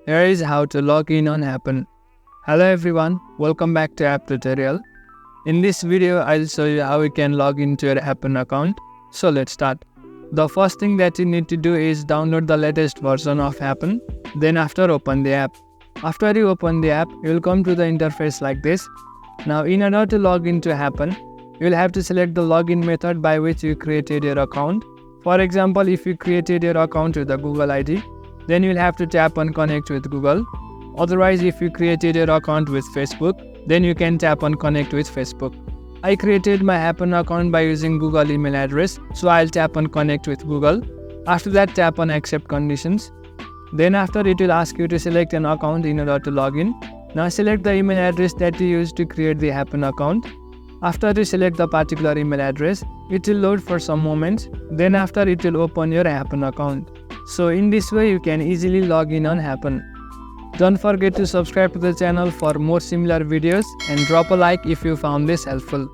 Here is how to log in on Happn. Hello everyone, welcome back to app tutorial. In this video, I'll show you how you can log into your Happn account. So let's start. The first thing that you need to do is download the latest version of Happn. Then after, open the app. After you open the app, you will come to the interface like this. Now in order to log into Happn, you will have to select the login method by which you created your account. For example, if you created your account with a Google ID, then you will have to tap on connect with Google. Otherwise, if you created your account with Facebook, then you can tap on connect with Facebook. I created my Happn account by using Google email address, so I'll tap on connect with Google. After that, tap on accept conditions. Then after, it will ask you to select an account in order to log in. Now select the email address that you used to create the Happn account. After you select the particular email address, it will load for some moments. Then after, it will open your Happn account. So in this way, you can easily log in on Happn. Don't forget to subscribe to the channel for more similar videos and drop a like if you found this helpful.